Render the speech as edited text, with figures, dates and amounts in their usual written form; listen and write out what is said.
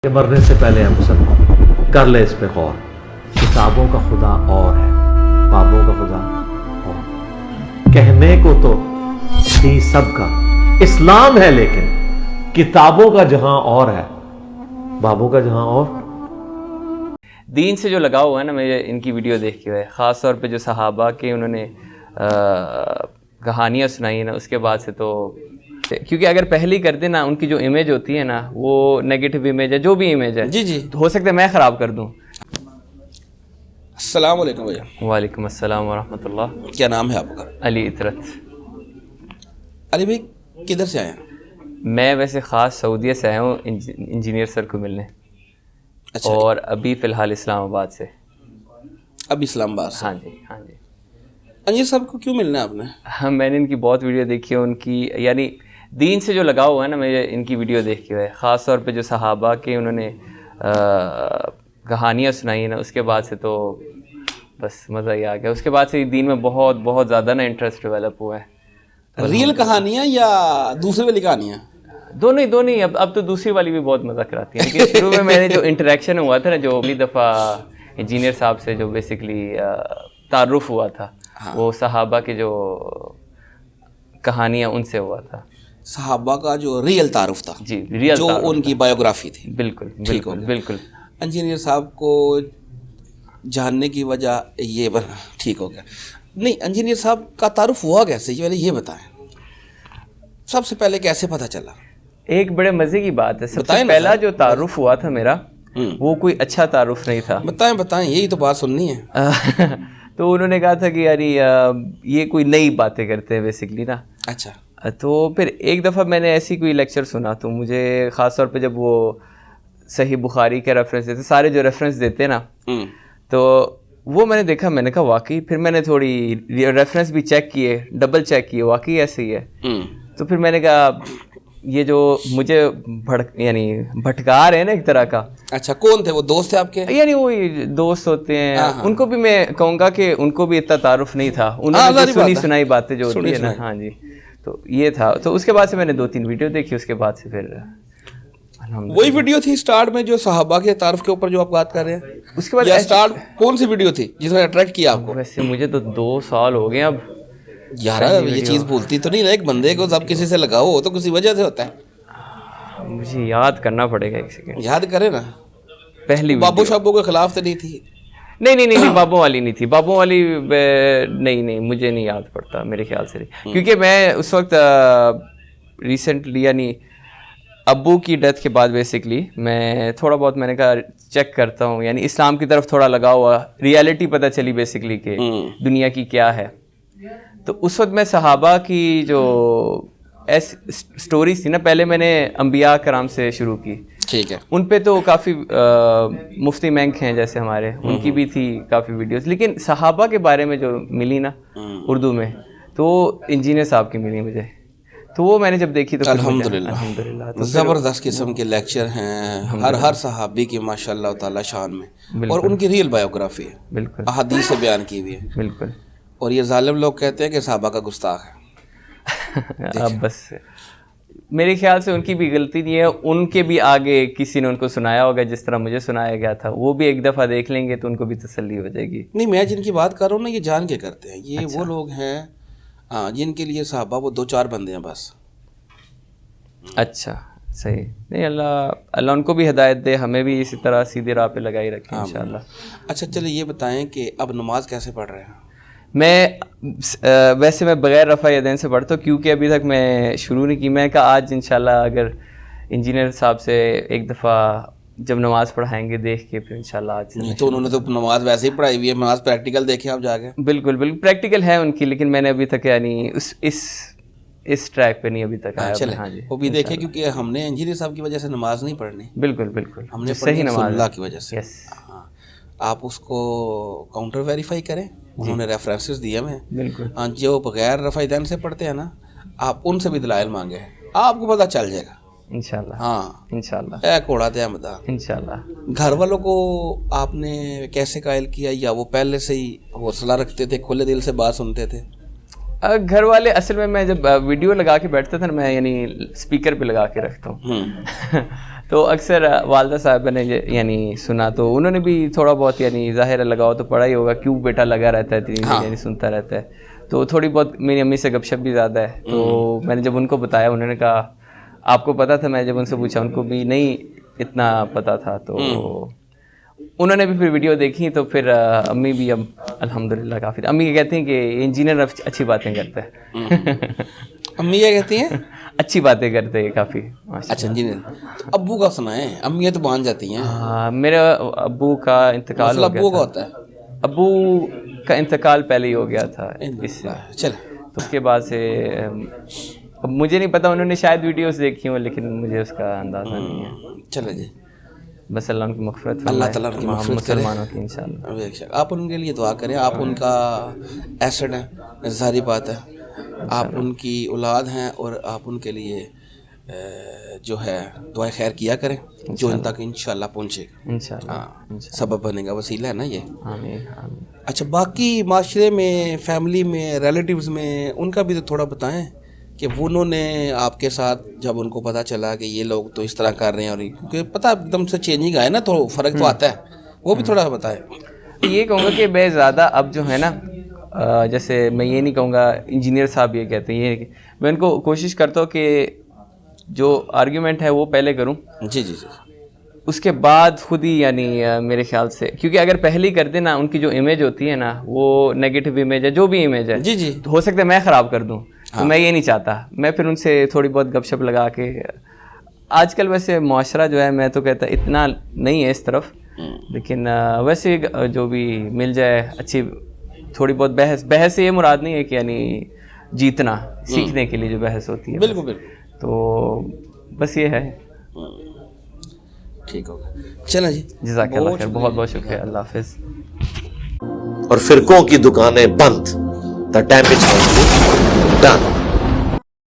کہ مرنے سے پہلے ہے مسلمان، کر لے اس پہ غور۔ کتابوں کا خدا اور ہے، بابوں کا خدا اور۔ کہنے کو تو تھی سب کا اسلام ہے، لیکن کتابوں کا جہاں اور ہے، بابوں کا جہاں اور۔ دین سے جو لگاؤ ہوا ہے نا، میں ان کی ویڈیو دیکھ کے خاص طور پہ جو صحابہ کے انہوں نے کہانیاں سنائی ہیں نا، اس کے بعد سے تو کیونکہ اگر پہلی کر دیں نا، ان کی جو امیج ہوتی ہے نا، وہ نیگیٹو امیج ہے، جو بھی امیج ہے جی تو ہو سکتا ہے میں خراب کر دوں۔ السلام علیکم بھیا۔ وعلیکم السلام ورحمۃ اللہ۔ کیا نام ہے آپ کا؟ علی اطرت۔ علی بھائی کدھر سے آئے ہیں؟ میں ویسے خاص سعودیہ سے آیا ہوں انجینئر سر کو ملنے، اچھا، اور ابھی فی الحال اسلام آباد سے۔ اب اسلام آباد سے؟ ہاں جی ہاں جی۔ انجینئر صاحب کو کیوں ملنا ہے آپ نے؟ ہاں، میں نے ان کی بہت ویڈیو دیکھی ہے، ان کی یعنی دین سے جو لگاؤ ہوا ہے نا، میں ان کی ویڈیو دیکھ کے خاص طور پہ جو صحابہ کے انہوں نے کہانیاں سنائی ہیں نا، اس کے بعد سے تو بس مزہ ہی آ گیا۔ اس کے بعد سے دین میں بہت بہت زیادہ نا انٹرسٹ ڈیولپ ہوا ہے۔ ریئل کہانیاں یا دوسرے والی کہانیاں؟ دونوں ہی۔ اب تو دوسری والی بھی بہت مزہ کراتی ہے، لیکن شروع میں میرے جو انٹریکشن ہوا تھا نا، جو پہلی دفعہ انجینئر صاحب سے جو بیسکلی تعارف ہوا تھا، وہ صحابہ کے جو کہانیاں ان سے ہوا تھا۔ صحابہ کا جو ریئل تعارف تھا، جی، ریئل جو ان کی بایوگرافی تھی۔ بالکل بالکل بالکل۔ انجینئر صاحب کو جاننے کی وجہ یہ بنا ٹھیک ہو گیا۔ نہیں، انجینئر صاحب کا تعارف ہوا کیسے، پہلے یہ بتائیں، سب سے پہلے کیسے پتہ چلا؟ ایک بڑے مزے کی بات ہے، سب سے پہلا جو تعارف ہوا تھا میرا، وہ کوئی اچھا تعارف نہیں تھا۔ بتائیں، یہی تو بات سننی ہے۔ تو انہوں نے کہا تھا کہ یاری یہ کوئی نئی باتیں کرتے ہیں بیسکلی نا۔ اچھا۔ تو پھر ایک دفعہ میں نے ایسی کوئی لیکچر سنا، تو مجھے خاص طور پہ جب وہ صحیح بخاری کے ریفرنس دیتے، سارے جو ریفرنس دیتے نا، تو وہ میں نے دیکھا، میں نے کہا واقعی۔ پھر میں نے تھوڑی ریفرنس بھی چیک کیے، ڈبل چیک کیے، واقعی ایسے ہی ہے۔ تو پھر میں نے کہا یہ جو مجھے یعنی بھٹکا رہے ہیں نا ایک طرح کا۔ اچھا، کون تھے وہ؟ دوست تھے آپ کے؟ یعنی وہی دوست ہوتے ہیں، ان کو بھی میں کہوں گا کہ ان کو بھی اتنا تعارف نہیں تھا، انہوں نے سنی سنائی باتیں جو ہوتی ہے نا۔ ہاں جی، تو یہ تھا۔ تو اس کے بعد سے میں نے 2-3 ویڈیو دیکھی، اس کے بعد سے پھر وہی ویڈیو تھی سٹارٹ میں جو صحابہ کے تعارف کے اوپر جو آپ بات کر رہے ہیں؟ اس کے بعد سٹارٹ کون سی ویڈیو تھی جس نے اٹریکٹ کیا آپ کو؟ ویسے مجھے تو 2 سال ہو گئے اب یار، یہ چیز بھولتی تو نہیں نا ایک بندے کو، جب کسی سے لگاؤ ہو تو کسی وجہ سے ہوتا ہے۔ مجھے یاد کرنا پڑے گا، ایک سیکنڈ یاد کرے نا۔ پہلی بابو شابو کے خلاف تو نہیں تھی؟ نہیں، بابوں والی نہیں تھی، بابوں والی نہیں، مجھے نہیں یاد پڑتا، میرے خیال سے نہیں، کیونکہ میں اس وقت ریسنٹلی یعنی ابو کی ڈیتھ کے بعد بیسکلی میں تھوڑا بہت میں نے کہا چیک کرتا ہوں، یعنی اسلام کی طرف تھوڑا لگا ہوا، ریالٹی پتہ چلی بیسکلی کہ دنیا کی کیا ہے۔ تو اس وقت میں صحابہ کی جو سٹوریز تھی نا، پہلے میں نے انبیاء کرام سے شروع کی۔ ٹھیک ہے۔ ان پہ تو کافی مفتی مینک ہیں جیسے ہمارے، ان کی بھی تھی کافی ویڈیوز، لیکن صحابہ کے بارے میں جو ملی نا اردو میں، تو انجینئر صاحب کی ملی مجھے، تو وہ میں نے جب دیکھی تو الحمدللہ زبردست قسم کے لیکچر ہیں، ہر صحابی کی ماشاء اللہ تعالی شان میں، اور ان کی ریئل بایوگرافی ہے، بالکل احادیث سے بیان کی ہوئی ہے، بالکل۔ اور یہ ظالم لوگ کہتے ہیں کہ صحابہ کا گستاخ ہے۔ اب بس میرے خیال سے ان کی بھی غلطی نہیں ہے، ان کے بھی آگے کسی نے ان کو سنایا ہوگا جس طرح مجھے سنایا گیا تھا، وہ بھی ایک دفعہ دیکھ لیں گے تو ان کو بھی تسلی ہو جائے گی۔ نہیں، میں جن کی بات کر رہا ہوں نا، یہ جان کے کرتے ہیں، یہ وہ لوگ ہیں جن کے لیے صحابہ وہ 2-4 بندے ہیں بس۔ اچھا، صحیح۔ نہیں، اللہ ان کو بھی ہدایت دے، ہمیں بھی اسی طرح سیدھی راہ پہ لگائی رکھے انشاءاللہ۔ اچھا، چلے یہ بتائیں کہ اب نماز کیسے پڑھ رہے ہیں؟ ویسے میں بغیر رفع یدین سے پڑھتا ہوں، کیونکہ ابھی تک میں شروع نہیں کی۔ میں کہا آج انشاءاللہ اگر انجینئر صاحب سے ایک دفعہ جب نماز پڑھائیں گے دیکھ کے، پھر انشاءاللہ آج سے۔ تو انہوں نے تو نماز ویسے ہی پڑھائی ہوئی ہے، نماز پریکٹیکل دیکھیں آپ جا کے۔ بالکل پریکٹیکل ہے ان کی، لیکن میں نے ابھی تک یعنی اس ٹریک پہ نہیں ابھی تک آیا۔ چلے وہ بھی دیکھیں، کیونکہ ہم نے انجینئر صاحب کی وجہ سے نماز نہیں پڑھنی۔ بالکل ہم نے صحیح نماز اللہ کی وجہ سے۔ آپ اس کو کاؤنٹر ویریفائی کریں، انہوں نے ریفرنسز دیے ہمیں۔ بالکل، جو بغیر رفع یدین سے پڑھتے ہیں نا، آپ ان سے بھی دلائل مانگے، آپ کو پتہ چل جائے گا انشاءاللہ۔ ہاں انشاءاللہ، اے کوڑا دے مدا۔ انشاءاللہ۔ گھر والوں کو آپ نے کیسے قائل کیا، یا وہ پہلے سے ہی حوصلہ رکھتے تھے، کھلے دل سے بات سنتے تھے؟ گھر والے اصل میں جب ویڈیو لگا کے بیٹھتا تھا نا، میں یعنی اسپیکر پہ لگا کے رکھتا ہوں تو اکثر والدہ صاحبہ نے یعنی سنا تو انہوں نے بھی تھوڑا بہت یعنی ظاہر لگاؤ تو پڑا ہی ہوگا، کیوں بیٹا لگا رہتا ہے یعنی سنتا رہتا ہے. تو تھوڑی بہت میری امی سے گپ شپ بھی زیادہ ہے. تو میں نے جب ان کو بتایا انہوں نے کہا آپ کو پتہ تھا؟ میں جب ان سے پوچھا ان کو بھی نہیں اتنا پتہ تھا. تو انہوں نے بھی پھر ویڈیو دیکھی تو پھر امی بھی اب الحمدللہ کافی. امی کہتی ہیں کہ انجینئر اچھی باتیں کرتا ہے. امی کیا کہتی ہیں؟ اچھی باتیں کرتے ہیں کافی. اچھا انجینئر. ابو کا سنائیں، امیاں تو مان جاتی ہیں. میرے ابو کا انتقال ہو گیا. ابو کا ہوتا ہے؟ ابو کا انتقال پہلے ہی ہو گیا تھا اس سے. چل تو اس کے بعد سے اب مجھے نہیں پتا، انہوں نے شاید ویڈیوز دیکھی ہوں لیکن مجھے اس کا اندازہ نہیں ہے. چلے جی، بس اللہ ان کی مغفرت فرمائے، اللہ تعالیٰ ان کی مغفرت کرے، مسلمانوں کی انشاءاللہ. آپ ان کے لیے دعا کریں. آپ ان کا ایسڈ ہیں، ظاہری بات ہے. آپ ان کی اولاد ہیں اور آپ ان کے لیے جو ہے دعائیں خیر کیا کریں جو ان تک انشاءاللہ پہنچے گا. انشاءاللہ سبب بنے گا، وسیلہ ہے نا یہ. آمین آمین. اچھا باقی معاشرے میں، فیملی میں، ریلیٹیوز میں ان کا بھی تو تھوڑا بتائیں کہ انہوں نے آپ کے ساتھ جب ان کو پتہ چلا کہ یہ لوگ تو اس طرح کر رہے ہیں، اور کیونکہ پتہ ایک دم سے چینجنگ آئے نا تو فرق تو آتا ہے، وہ بھی تھوڑا بتائیں. یہ کہوں گا کہ بے زیادہ اب جو ہے نا، جیسے میں یہ نہیں کہوں گا انجینئر صاحب یہ کہتے ہیں، یہ میں ان کو کوشش کرتا ہوں کہ جو آرگیومنٹ ہے وہ پہلے کروں. جی جی جی. اس کے بعد خود ہی یعنی میرے خیال سے، کیونکہ اگر پہلے ہی کر دیں نا، ان کی جو امیج ہوتی ہے نا وہ نیگیٹو امیج ہے، جو بھی امیج ہے جی جی، تو ہو سکتا ہے میں خراب کر دوں. تو میں یہ نہیں چاہتا. میں پھر ان سے تھوڑی بہت گپ شپ لگا کے، آج کل ویسے معاشرہ جو ہے میں تو کہتا اتنا نہیں ہے اس طرف، لیکن ویسے جو بھی مل جائے اچھی تھوڑی بہت بحث سے یہ مراد نہیں ہے کہ یعنی جیتنا، سیکھنے کے لیے جو بحث ہوتی ہے. بالکل بالکل. تو بس یہ ہے. ٹھیک ہوگا. چلیں جی، جزاک اللہ خیر، بہت بہت شکریہ. اللہ حافظ. اور فرقوں کی دکانیں بند. The damage has been done.